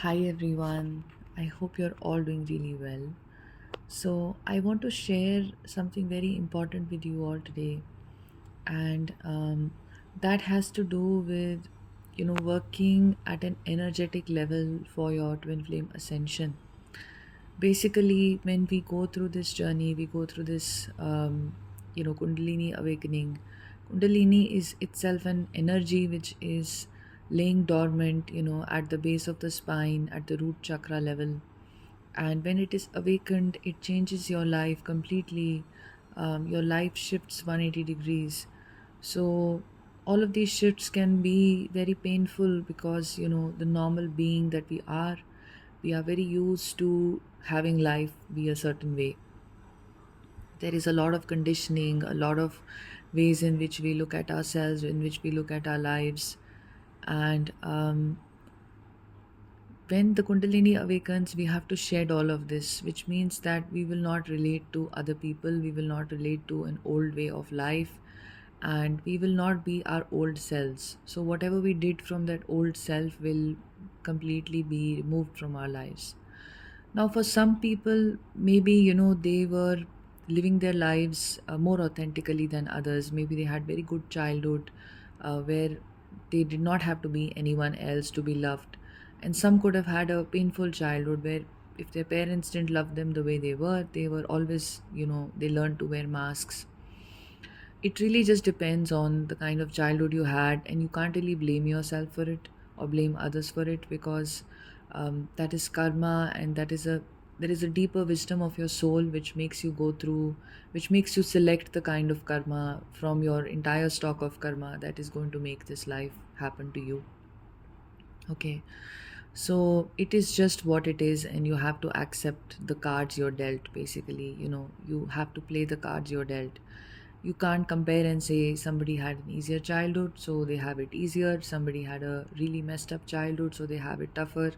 Hi everyone, I hope you're all doing really well. So, I want to share something very important with you all today, and that has to do with working at an energetic level for your twin flame ascension. Basically, when we go through this journey, we go through this Kundalini awakening. Kundalini is itself an energy which is laying dormant, at the base of the spine, at the root chakra level. And when it is awakened, it changes your life completely. Your life shifts 180 degrees. So all of these shifts can be very painful because the normal being that we are very used to having life be a certain way. There is a lot of conditioning, a lot of ways in which we look at ourselves, in which we look at our lives. And when the Kundalini awakens, we have to shed all of this, which means that we will not relate to other people, we will not relate to an old way of life, and we will not be our old selves. So, whatever we did from that old self will completely be removed from our lives. Now, for some people, maybe they were living their lives more authentically than others. Maybe they had very good childhood where they did not have to be anyone else to be loved. And some could have had a painful childhood where if their parents didn't love them the way they were always, they learned to wear masks. It really just depends on the kind of childhood you had, and you can't really blame yourself for it or blame others for it because that is karma, and there is a deeper wisdom of your soul which makes you go through, which makes you select the kind of karma from your entire stock of karma that is going to make this life happen to you. Okay, so it is just what it is, and you have to accept the cards you're dealt. Basically, you have to play the cards you're dealt. You can't compare and say somebody had an easier childhood, so they have it easier. Somebody had a really messed up childhood, so they have it tougher.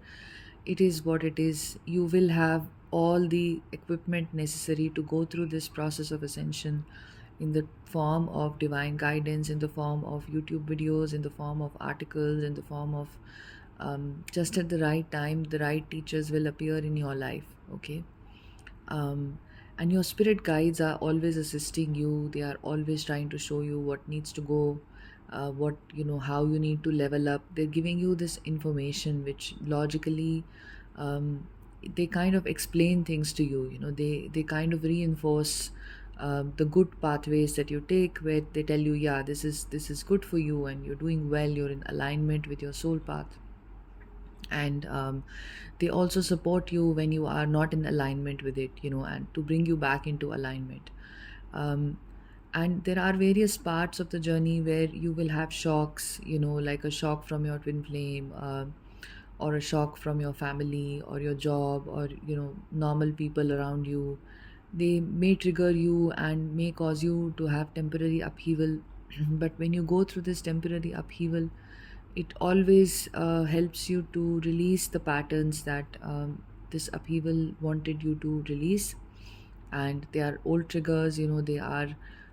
It is what it is. You will have all the equipment necessary to go through this process of ascension in the form of divine guidance, in the form of YouTube videos, in the form of articles, in the form of just at the right time, the right teachers will appear in your life. Okay. um, and your spirit guides are always assisting you. They are always trying to show you what needs to go, what how you need to level up. They're giving you this information which logically, um, they kind of explain things to you. They kind of reinforce the good pathways that you take, where they tell you, yeah, this is good for you and you're doing well, you're in alignment with your soul path. And they also support you when you are not in alignment with it, and to bring you back into alignment. um, and there are various parts of the journey where you will have shocks, like a shock from your twin flame, or a shock from your family or your job, or normal people around you. They may trigger you and may cause you to have temporary upheaval. But when you go through this temporary upheaval, it always helps you to release the patterns that this upheaval wanted you to release. And they are old triggers, they are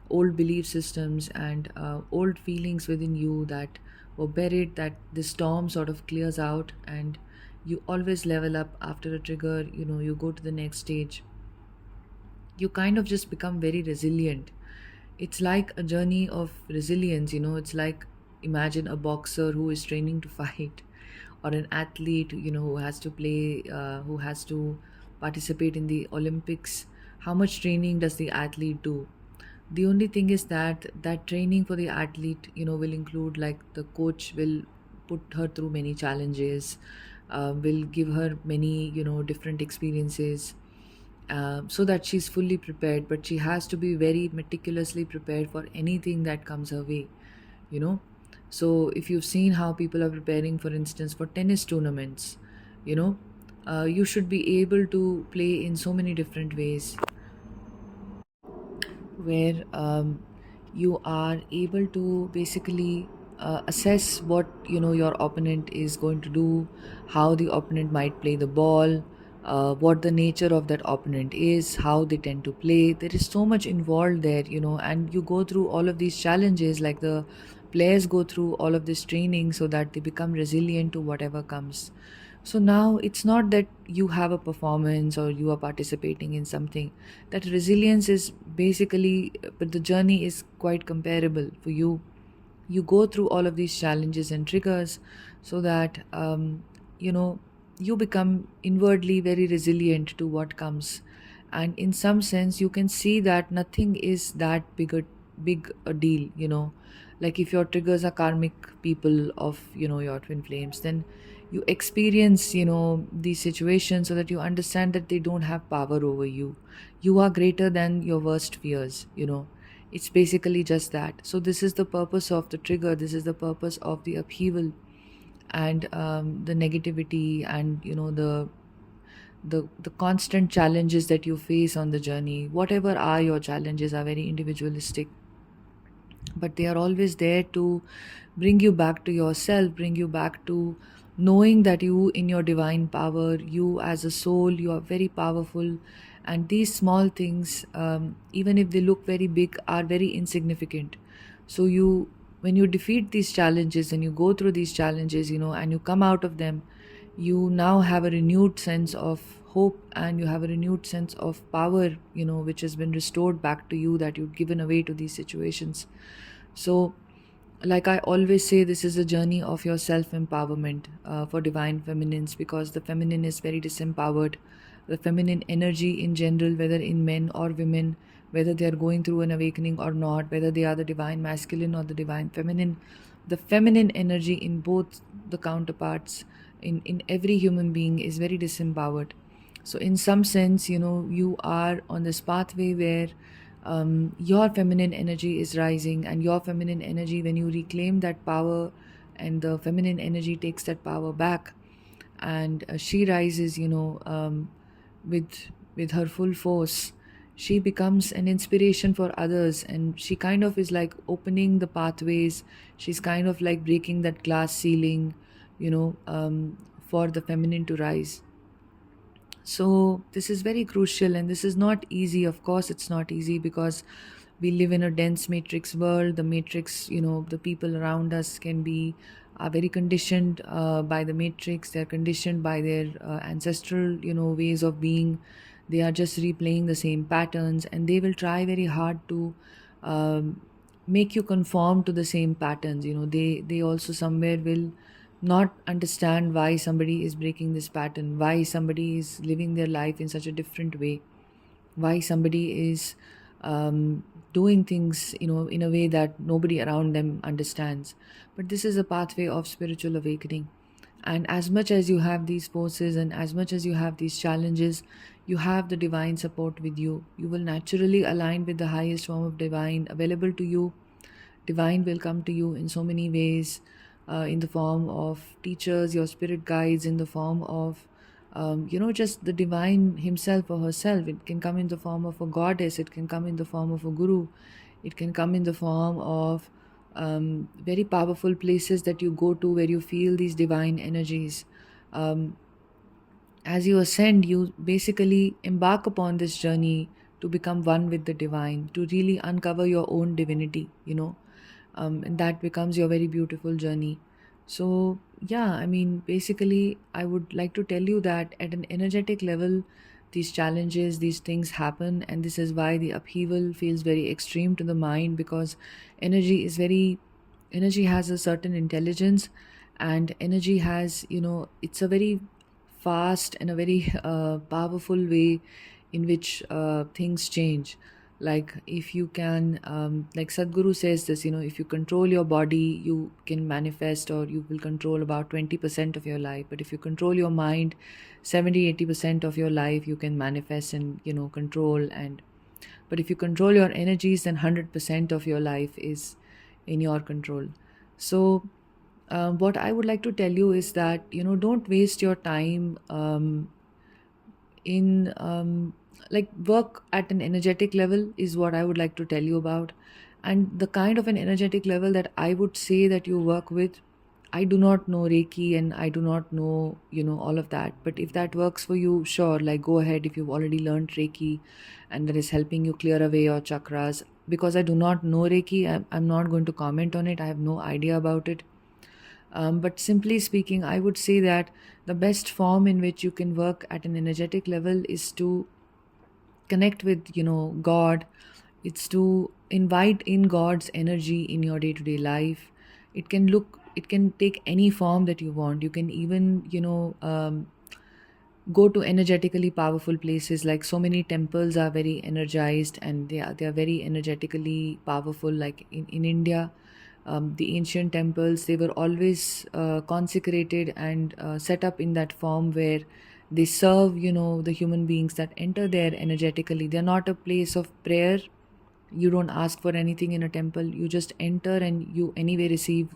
old belief systems and old feelings within you that were buried, that the storm sort of clears out, and you always level up after a trigger. You go to the next stage. You kind of just become very resilient. It's like a journey of resilience. It's like, imagine a boxer who is training to fight, or an athlete, who has to play, who has to participate in the Olympics. How much training does the athlete do? The only thing is that that training for the athlete, will include, like, the coach will put her through many challenges, will give her many, different experiences, so that she's fully prepared. But she has to be very meticulously prepared for anything that comes her way, you know. So if you've seen how people are preparing, for instance, for tennis tournaments, you know, you should be able to play in so many different ways, where you are able to basically assess what your opponent is going to do, how the opponent might play the ball, what the nature of that opponent is, how they tend to play. There is so much involved there, and you go through all of these challenges, like the players go through all of this training so that they become resilient to whatever comes. So now it's not that you have a performance or you are participating in something. That resilience is basically, but the journey is quite comparable for you. You go through all of these challenges and triggers so that you know you become inwardly very resilient to what comes. And in some sense you can see that nothing is that big a deal, like if your triggers are karmic people of your twin flames, then you experience these situations so that you understand that they don't have power over you. You are greater than your worst fears. It's basically just that. So this is the purpose of the trigger. This is the purpose of the upheaval and the negativity, and the constant challenges that you face on the journey. Whatever are your challenges are very individualistic, but they are always there to bring you back to yourself, bring you back to knowing that you, in your divine power, you as a soul, you are very powerful. And these small things, even if they look very big, are very insignificant. So when you defeat these challenges and you go through these challenges, and you come out of them, you now have a renewed sense of hope, and you have a renewed sense of power, which has been restored back to you, that you've given away to these situations. So, like I always say, this is a journey of your self empowerment for divine feminines, because the feminine is very disempowered. The feminine energy in general, whether in men or women, whether they are going through an awakening or not, whether they are the divine masculine or the divine feminine, the feminine energy in both the counterparts, in every human being, is very disempowered. So, in some sense, you are on this pathway where your feminine energy is rising, and your feminine energy, when you reclaim that power and the feminine energy takes that power back, and she rises, with her full force, she becomes an inspiration for others, and she kind of is like opening the pathways. She's kind of like breaking that glass ceiling, for the feminine to rise. So this is very crucial, and this is not easy. Of course, it's not easy, because we live in a dense matrix world. The matrix, the people around us are very conditioned by the matrix. They're conditioned by their ancestral, ways of being. They are just replaying the same patterns, and they will try very hard to um, make you conform to the same patterns. They also somewhere will not understand why somebody is breaking this pattern, why somebody is living their life in such a different way, why somebody is doing things, in a way that nobody around them understands. But this is a pathway of spiritual awakening. And as much as you have these forces, and as much as you have these challenges, you have the divine support with you. You will naturally align with the highest form of divine available to you. Divine will come to you in so many ways, in the form of teachers, your spirit guides, in the form of, just the divine himself or herself. It can come in the form of a goddess, it can come in the form of a guru, it can come in the form of very powerful places that you go to where you feel these divine energies. Um, as you ascend, you basically embark upon this journey to become one with the divine, to really uncover your own divinity, and that becomes your very beautiful journey. So, yeah, I mean, basically, I would like to tell you that at an energetic level, these challenges, these things happen, and this is why the upheaval feels very extreme to the mind, because energy is very, energy has a certain intelligence, and energy has, it's a very fast and a very powerful way in which things change. Like if you can, like Sadhguru says this, if you control your body, you can manifest, or you will control about 20% of your life. But if you control your mind, 70-80% of your life you can manifest and control. And but if you control your energies, then 100% of your life is in your control. So what I would like to tell you is that don't waste your time in like work at an energetic level is what I would like to tell you about. And the kind of an energetic level that I would say that you work with, I do not know Reiki, and I do not know all of that. But if that works for you, sure, like go ahead. If you've already learned Reiki and that is helping you clear away your chakras, because I do not know Reiki, I'm not going to comment on it. I have no idea about it. But simply speaking, I would say that The best form in which you can work at an energetic level is to connect with, God. It's to invite in God's energy in your day to day life. It can take any form that you want. You can even, go to energetically powerful places. Like, so many temples are very energized, and they are very energetically powerful. Like in India, the ancient temples, they were always consecrated and set up in that form where they serve, the human beings that enter there energetically. They're not a place of prayer. You don't ask for anything in a temple. You just enter, and you anyway receive,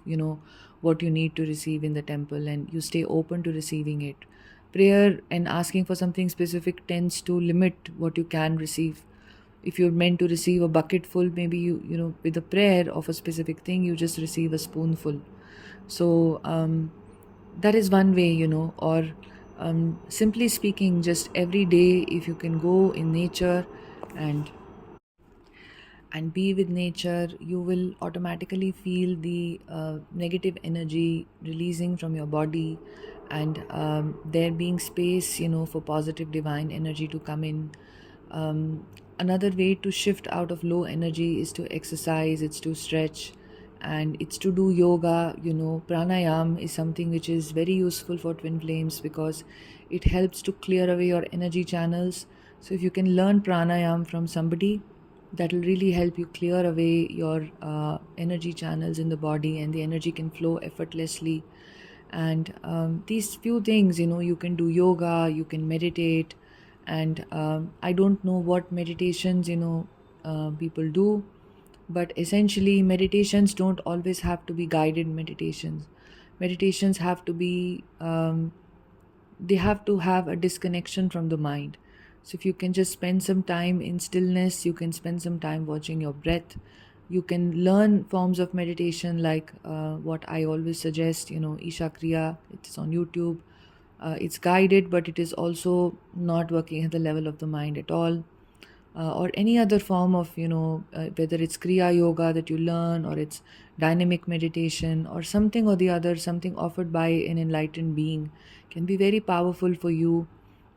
what you need to receive in the temple, and you stay open to receiving it. Prayer and asking for something specific tends to limit what you can receive. If you're meant to receive a bucket full, maybe with a prayer of a specific thing, you just receive a spoonful. So that is one way, or simply speaking, just every day, if you can go in nature and be with nature, you will automatically feel the negative energy releasing from your body, and there being space, for positive divine energy to come in. Another way to shift out of low energy is to exercise, it's to stretch, and it's to do yoga. Pranayam is something which is very useful for twin flames because it helps to clear away your energy channels. So if you can learn pranayam from somebody, that will really help you clear away your energy channels in the body, and the energy can flow effortlessly. And these few things, you can do yoga, you can meditate. And I don't know what meditations, people do, but essentially meditations don't always have to be guided meditations. Meditations have to be they have to have a disconnection from the mind. So if you can just spend some time in stillness, you can spend some time watching your breath. You can learn forms of meditation like what I always suggest, Isha Kriya. It's on YouTube. It's guided, but it is also not working at the level of the mind at all. Or any other form of, whether it's Kriya Yoga that you learn, or it's dynamic meditation, or something or the other, something offered by an enlightened being, can be very powerful for you.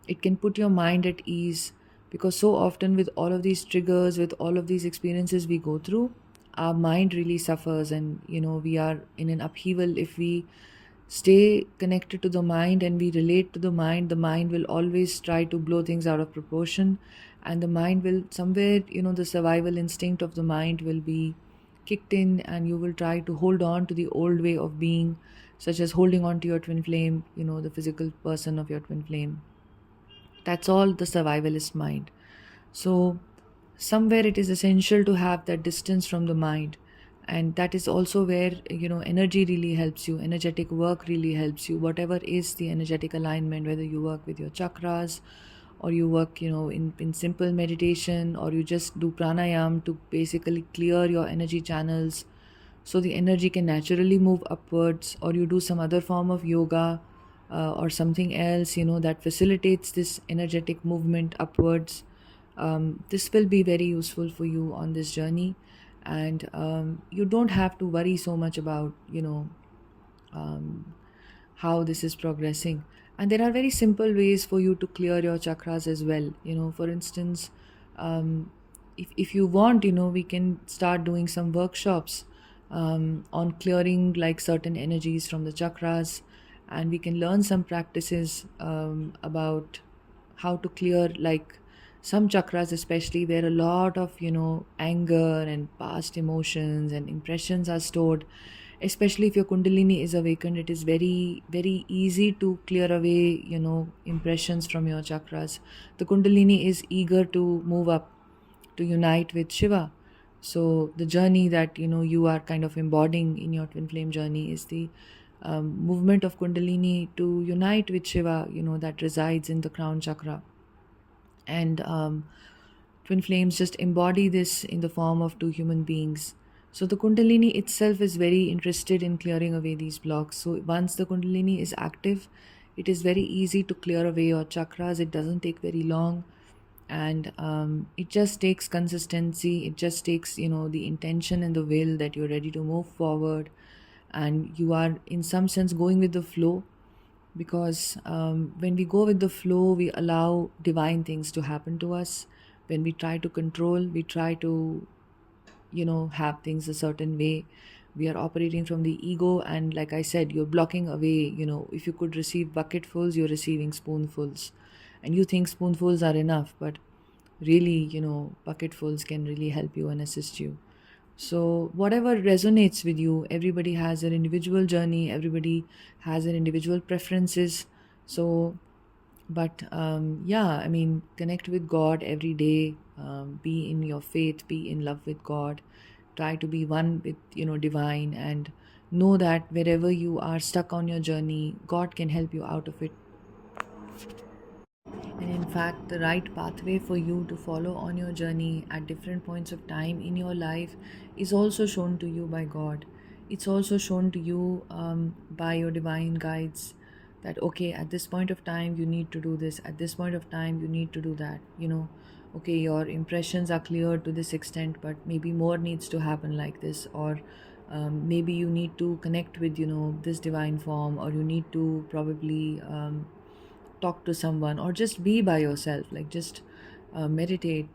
It can put your mind at ease, because so often with all of these triggers, with all of these experiences we go through, our mind really suffers, and we are in an upheaval. If we stay connected to the mind and we relate to the mind will always try to blow things out of proportion, and the mind will somewhere, the survival instinct of the mind will be kicked in, and you will try to hold on to the old way of being, such as holding on to your twin flame, the physical person of your twin flame. That's all the survivalist mind. So, somewhere it is essential to have that distance from the mind. And that is also where, energy really helps you. Energetic work really helps you. Whatever is the energetic alignment, whether you work with your chakras, or you work, in simple meditation, or you just do pranayam to basically clear your energy channels so the energy can naturally move upwards, or you do some other form of yoga or something else, that facilitates this energetic movement upwards. This will be very useful for you on this journey. And you don't have to worry so much about, um, how this is progressing. And there are very simple ways for you to clear your chakras as well. For instance, if you want, we can start doing some workshops on clearing like certain energies from the chakras, and we can learn some practices about how to clear like some chakras, especially where a lot of anger and past emotions and impressions are stored. Especially if your kundalini is awakened, it is very very easy to clear away impressions from your chakras. The kundalini is eager to move up, to unite with Shiva. So the journey that you are kind of embodying in your twin flame journey is the movement of kundalini to unite with Shiva, that resides in the crown chakra. And twin flames just embody this in the form of two human beings. So the kundalini itself is very interested in clearing away these blocks. So once the kundalini is active, it is very easy to clear away your chakras. It doesn't take very long, and it just takes consistency. It just takes the intention and the will that you're ready to move forward, and you are in some sense going with the flow. because when we go with the flow, we allow divine things to happen to us. When we try to control, we try to, have things a certain way. We are operating from the ego, and like I said, you're blocking away. If you could receive bucketfuls, you're receiving spoonfuls, and you think spoonfuls are enough, but really, bucketfuls can really help you and assist you. So, whatever resonates with you, everybody has their individual journey, everybody has their individual preferences. So, but yeah, I mean, connect with God every day, be in your faith, be in love with God, try to be one with, divine, and know that wherever you are stuck on your journey, God can help you out of it. And in fact, the right pathway for you to follow on your journey at different points of time in your life is also shown to you by God. It's also shown to you by your divine guides that, okay, at this point of time, you need to do this. At this point of time, you need to do that. Okay, your impressions are clear to this extent, but maybe more needs to happen like this. Or maybe you need to connect with, this divine form, or you need to probably. Talk to someone, or just be by yourself, like just meditate,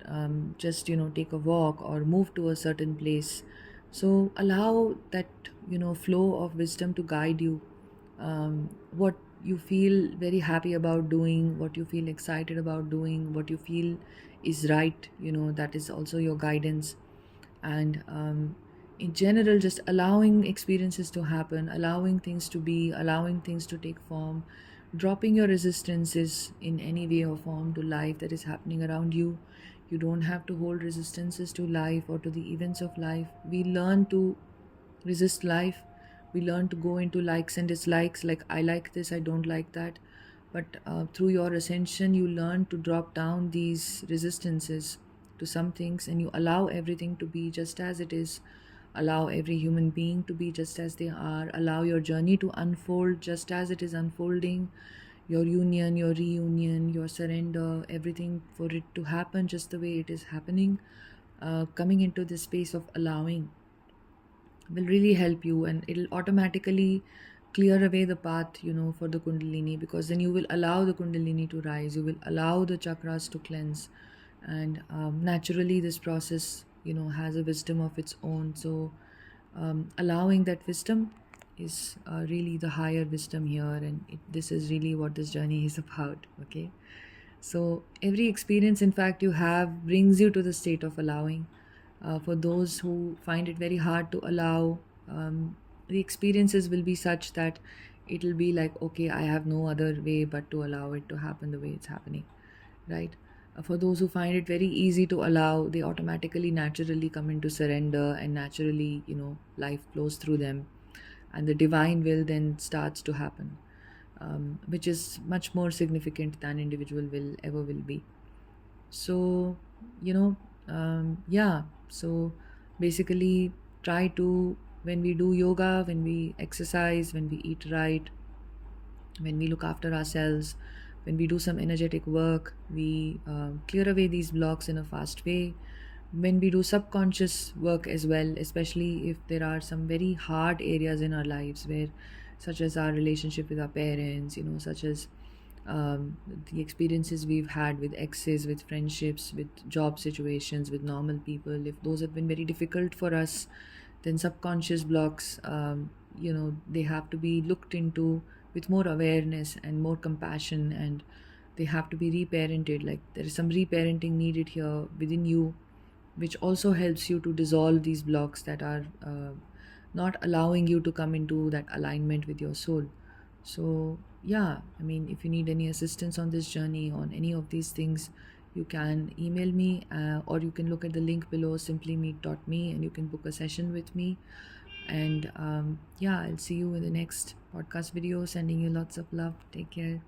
just take a walk or move to a certain place. So allow that flow of wisdom to guide you. What you feel very happy about doing, what you feel excited about doing, what you feel is right, that is also your guidance. And in general, just allowing experiences to happen, allowing things to be, allowing things to take form, dropping your resistances in any way or form to life that is happening around you. You don't have to hold resistances to life or to the events of life. We learn to resist life. We learn to go into likes and dislikes, like I like this, I don't like that. But through your ascension, you learn to drop down these resistances to some things, and you allow everything to be just as it is. Allow every human being to be just as they are. Allow your journey to unfold just as it is unfolding. Your union, your reunion, your surrender, everything for it to happen just the way it is happening. Coming into this space of allowing will really help you, and it'll automatically clear away the path, for the Kundalini, because then you will allow the Kundalini to rise, you will allow the chakras to cleanse. And naturally this process, has a wisdom of its own. So allowing that wisdom is really the higher wisdom here, and this is really what this journey is about. Okay, so every experience, in fact, you have brings you to the state of allowing. For those who find it very hard to allow, the experiences will be such that it'll be like, okay, I have no other way but to allow it to happen the way it's happening, right? For those who find it very easy to allow, they automatically, naturally come into surrender, and naturally, life flows through them, and the divine will then starts to happen, which is much more significant than individual will ever will be. So, yeah, so basically, try to, when we do yoga, when we exercise, when we eat right, when we look after ourselves, when we do some energetic work, we clear away these blocks in a fast way. When we do subconscious work as well, especially if there are some very hard areas in our lives, where, such as our relationship with our parents, such as the experiences we've had with exes, with friendships, with job situations, with normal people, if those have been very difficult for us, then subconscious blocks, they have to be looked into with more awareness and more compassion, and they have to be reparented. Like, there is some reparenting needed here within you, which also helps you to dissolve these blocks that are not allowing you to come into that alignment with your soul. So, yeah, I mean, if you need any assistance on this journey, on any of these things, you can email me, or you can look at the link below, simplymeet.me, and you can book a session with me. And yeah, I'll see you in the next podcast video. Sending you lots of love. Take care.